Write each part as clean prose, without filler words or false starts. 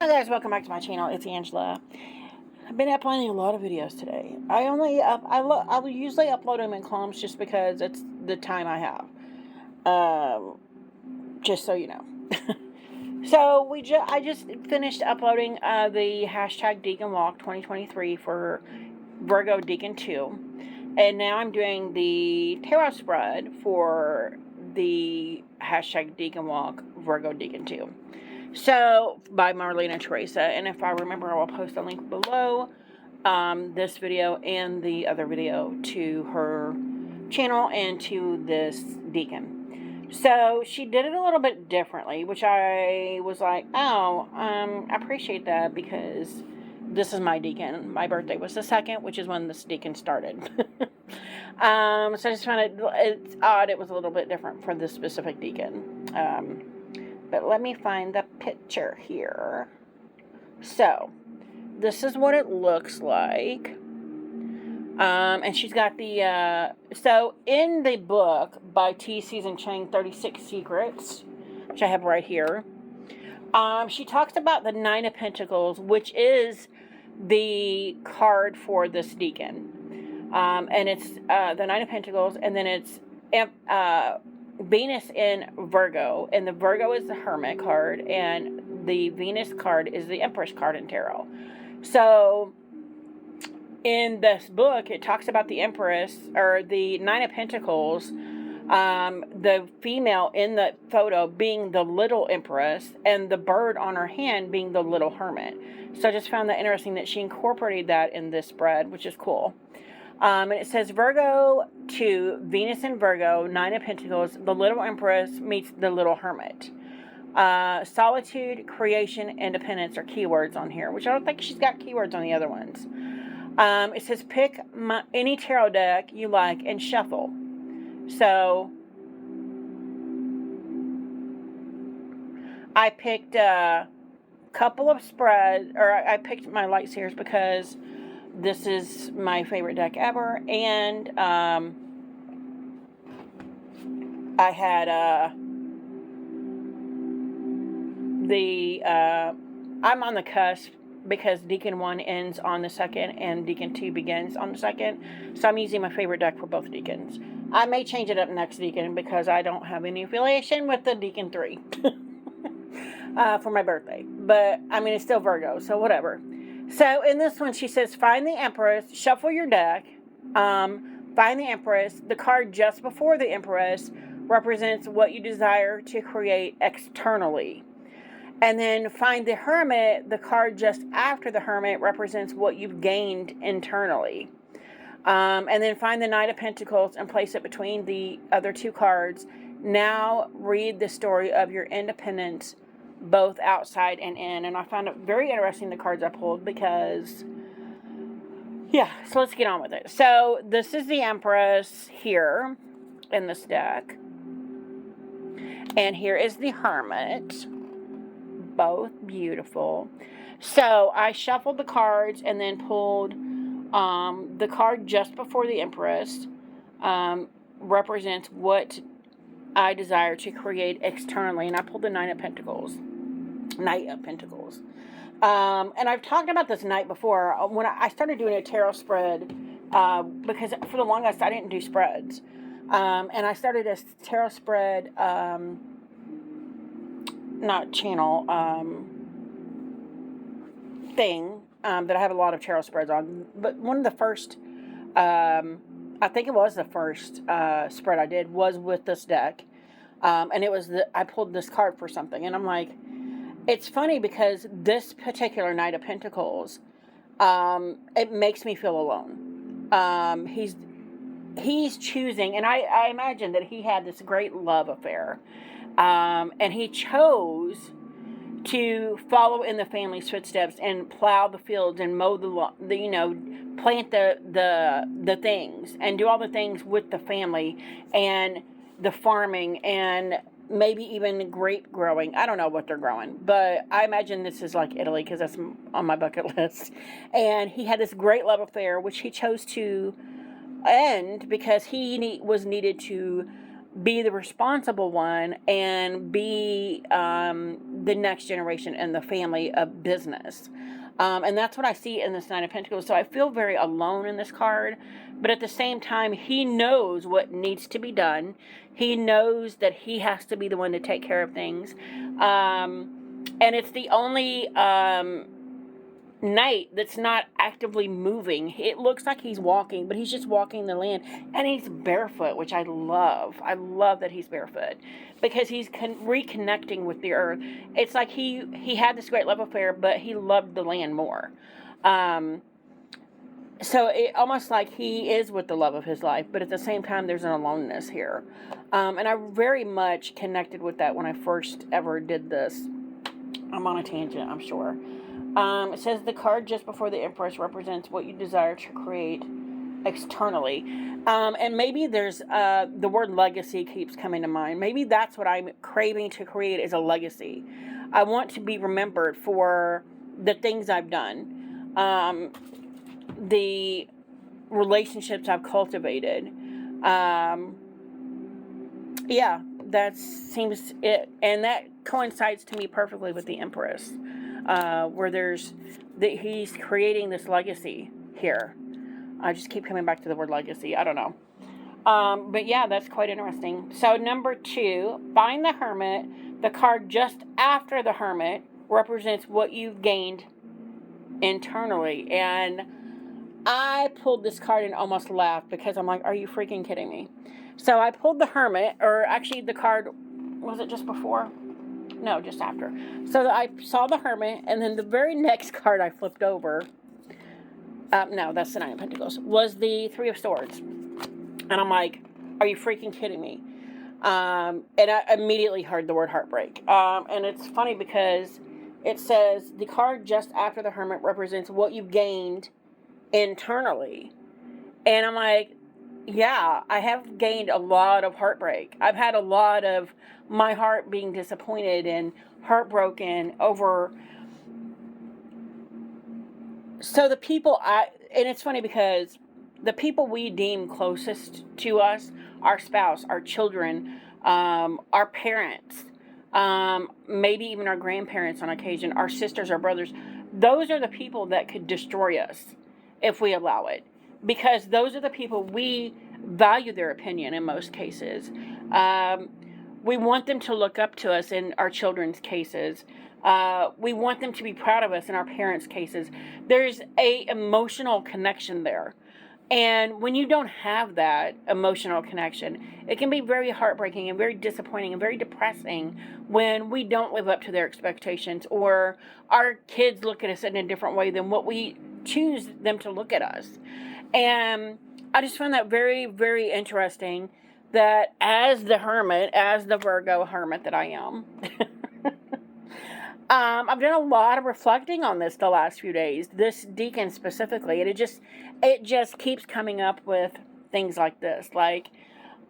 Hi guys, welcome back to my channel. It's Angela. I've been uploading a lot of videos today. I usually upload them in clumps just because it's the time I have. Just so you know. So I just finished uploading the hashtag Decan Walk 2023 for Virgo Decan 2, and now I'm doing the tarot spread for the hashtag Decan Walk Virgo Decan 2. So, by Marlena Teresa, and if I remember, I will post a link below this video and the other video to her channel and to this Decan. So, she did it a little bit differently, which I was like, oh, I appreciate that because this is my Decan. My birthday was the 2nd, which is when this Decan started. So, I just found it's odd it was a little bit different for this specific Decan. But let me find the picture here. So, this is what it looks like. And she's got the, so in the book by T. Susan Chang, 36 Secrets, which I have right here, she talks about the Nine of Pentacles, which is the card for this Decan. And it's the Nine of Pentacles, and then it's Venus in Virgo, and the Virgo is the Hermit card, and the Venus card is the Empress card in tarot. So, in this book, it talks about the Empress, or the Nine of Pentacles, the female in the photo being the little Empress, and the bird on her hand being the little Hermit. So I just found that interesting that she incorporated that in this spread, which is cool. And it says Virgo to Venus in Virgo, Nine of Pentacles, the little Empress meets the little Hermit. Solitude, creation, independence are keywords on here, which I don't think she's got keywords on the other ones. It says pick any tarot deck you like and shuffle. So I picked a couple of spreads, or I picked my light series because this is my favorite deck ever, and I had I'm on the cusp because Decan 1 ends on the 2nd and Decan 2 begins on the 2nd, so I'm using my favorite deck for both Decans. I may change it up next Decan because I don't have any affiliation with the Decan 3 for my birthday, but I mean it's still Virgo, so whatever. So, in this one, she says, find the Empress, shuffle your deck, find the Empress. The card just before the Empress represents what you desire to create externally. And then find the Hermit. The card just after the Hermit represents what you've gained internally. And then find the Knight of Pentacles and place it between the other two cards. Now, read the story of your independence, both outside and in. And I found it very interesting, the cards I pulled, because yeah, so let's get on with it. So this is the Empress here in this deck, and here is the Hermit, both beautiful. So I shuffled the cards and then pulled the card just before the Empress, represents what I desire to create externally, and I pulled the Knight of Pentacles. And I've talked about this night before when I started doing a tarot spread, because for the longest I didn't do spreads, and I started a tarot spread, not channel, thing, that I have a lot of tarot spreads on, but one of the first, I think it was the first spread I did was with this deck, and it was I pulled this card for something, and I'm like, it's funny because this particular Knight of Pentacles, it makes me feel alone. He's choosing, and I imagine that he had this great love affair, and he chose to follow in the family's footsteps and plow the fields and mow plant the things and do all the things with the family and the farming and maybe even grape growing. I don't know what they're growing, but I imagine this is like Italy because that's on my bucket list. And he had this great love affair, which he chose to end because he was needed to be the responsible one and be the next generation in the family of business. And that's what I see in this Nine of Pentacles. So I feel very alone in this card, but at the same time, he knows what needs to be done. He knows that he has to be the one to take care of things. And it's the only knight that's not actively moving. It looks like he's walking, but he's just walking the land, and he's barefoot, which I love. I love that he's barefoot because he's reconnecting with the earth. It's like he had this great love affair, but he loved the land more. So it almost like he is with the love of his life, but at the same time, there's an aloneness here. And I very much connected with that when I first ever did this. I'm on a tangent, I'm sure. It says the card just before the Empress represents what you desire to create externally. And maybe there's the word legacy keeps coming to mind. Maybe that's what I'm craving to create is a legacy. I want to be remembered for the things I've done, the relationships I've cultivated. Yeah, that seems it. And that coincides to me perfectly with the Empress. Where he's creating this legacy here. I just keep coming back to the word legacy. I don't know. But yeah, that's quite interesting. So number 2, find the Hermit. The card just after the Hermit represents what you've gained internally. And I pulled this card and almost laughed because I'm like, are you freaking kidding me? So I pulled the Hermit, or actually the card, was it just before? No, just after. So I saw the Hermit, and then the very next card I flipped over, no, that's the Nine of Pentacles, was the Three of Swords. And I'm like, are you freaking kidding me? And I immediately heard the word heartbreak. And it's funny because it says the card just after the Hermit represents what you've gained internally. And I'm like, yeah, I have gained a lot of heartbreak. I've had a lot of my heart being disappointed and heartbroken over. So the people and it's funny because the people we deem closest to us, our spouse, our children, our parents, maybe even our grandparents on occasion, our sisters, our brothers, those are the people that could destroy us if we allow it. Because those are the people we value their opinion in most cases. We want them to look up to us in our children's cases. We want them to be proud of us in our parents' cases. There's a emotional connection there. And when you don't have that emotional connection, it can be very heartbreaking and very disappointing and very depressing when we don't live up to their expectations or our kids look at us in a different way than what we choose them to look at us. And I just found that very, very interesting that as the Hermit, as the Virgo Hermit that I am, I've done a lot of reflecting on this the last few days, this Decan specifically, and it just keeps coming up with things like this, like,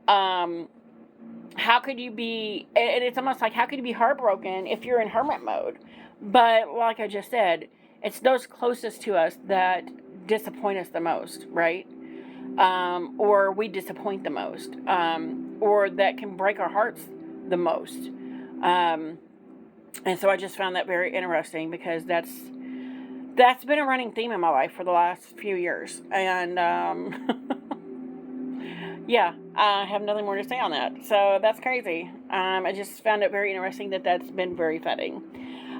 how could you be, and it's almost like, how could you be heartbroken if you're in Hermit mode? But like I just said, it's those closest to us that disappoint us the most, right? Or we disappoint the most, or that can break our hearts the most. And so I just found that very interesting because that's been a running theme in my life for the last few years. And yeah, I have nothing more to say on that. So that's crazy. I just found it very interesting that's been very fitting.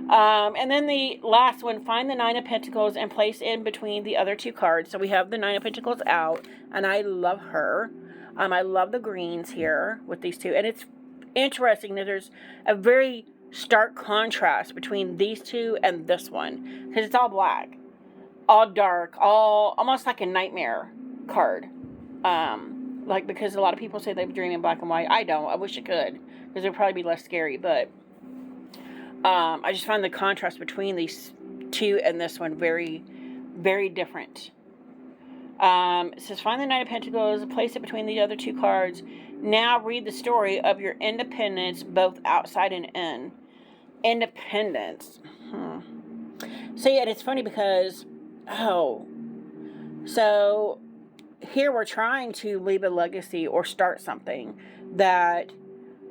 And then the last one, find the Nine of Pentacles and place in between the other two cards. So we have the Nine of Pentacles out, and I love her. I love the greens here with these two. And it's interesting that there's a very stark contrast between these two and this one. Because it's all black, all dark, all almost like a nightmare card. Like, because a lot of people say they dream in black and white. I don't. I wish it could, because it would probably be less scary, but I just find the contrast between these two and this one very, very different. It says, find the Knight of Pentacles, place it between the other two cards. Now read the story of your independence, both outside and in. Independence. So yeah, it's funny because, so here we're trying to leave a legacy or start something, that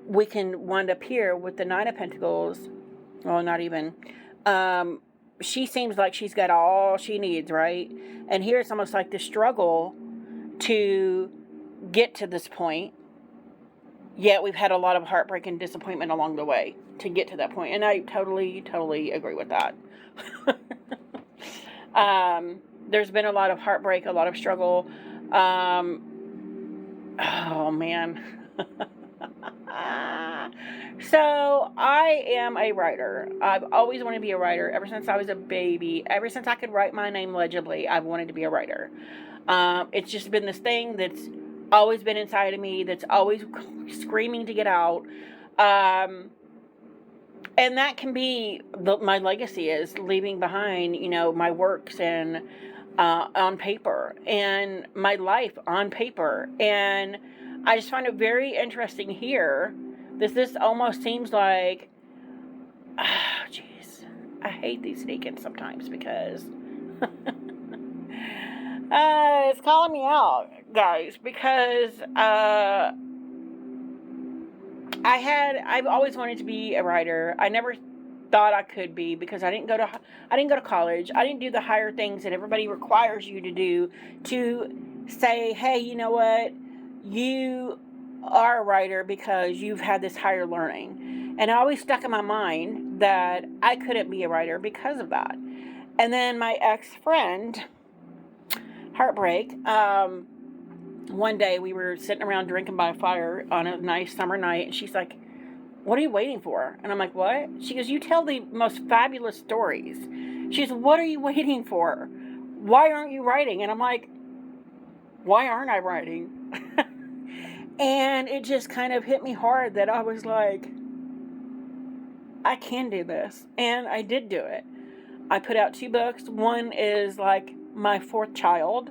we can wind up here with the Nine of Pentacles. Well, not even. She seems like she's got all she needs, right? And here it's almost like the struggle to get to this point. Yet we've had a lot of heartbreak and disappointment along the way to get to that point. And I totally, totally agree with that. There's been a lot of heartbreak, a lot of struggle. Oh, man. So, I am a writer. I've always wanted to be a writer ever since I was a baby. Ever since I could write my name legibly, I've wanted to be a writer. It's just been this thing that's always been inside of me, that's always screaming to get out. And that can be my legacy, is leaving behind, my works and on paper, and my life on paper. And I just find it very interesting here. This almost seems like, jeez, I hate these Decans sometimes because it's calling me out, guys, because I've always wanted to be a writer. I never thought I could be, because I didn't go to college. I didn't do the higher things that everybody requires you to do to say, hey, you know what? You are a writer because you've had this higher learning. And it always stuck in my mind that I couldn't be a writer because of that. And then my ex-friend, heartbreak, one day we were sitting around drinking by a fire on a nice summer night, and she's like, what are you waiting for? And I'm like, what? She goes, you tell the most fabulous stories. She goes, what are you waiting for? Why aren't you writing? And I'm like, why aren't I writing? And it just kind of hit me hard that I was like, I can do this. And I did do it. I put out 2 books. One is like my 4th child.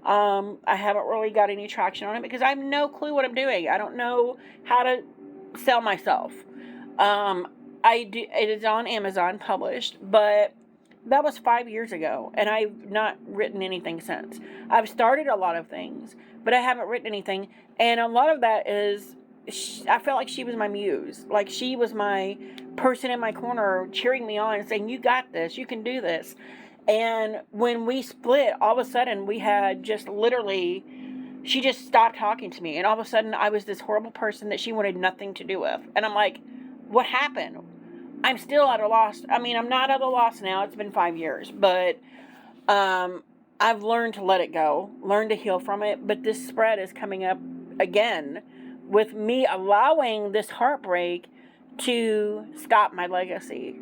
I haven't really got any traction on it because I have no clue what I'm doing. I don't know how to sell myself. It is on Amazon published, but that was 5 years ago, and I've not written anything since. I've started a lot of things, but I haven't written anything, and a lot of that is, I felt like she was my muse. Like, she was my person in my corner cheering me on and saying, you got this, you can do this. And when we split, all of a sudden we had just literally, she just stopped talking to me, and all of a sudden I was this horrible person that she wanted nothing to do with. And I'm like, what happened? I'm still at a loss. I mean, I'm not at a loss now. It's been 5 years, but I've learned to let it go, learned to heal from it. But this spread is coming up again with me allowing this heartbreak to stop my legacy.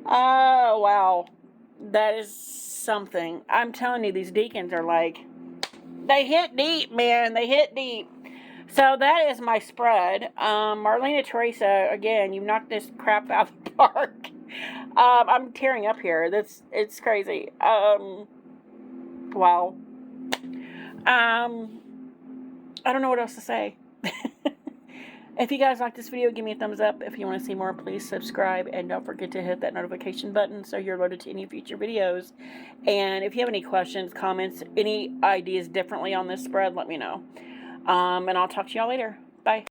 Oh, wow. That is something. I'm telling you, these Decans are like, they hit deep, man. They hit deep. So that is my spread. Marlena Teresa, again, you knocked this crap out of the park. I'm tearing up here. It's crazy. Wow. I don't know what else to say. If you guys like this video, give me a thumbs up. If you want to see more, please subscribe. And don't forget to hit that notification button so you're alerted to any future videos. And if you have any questions, comments, any ideas differently on this spread, let me know. And I'll talk to y'all later. Bye.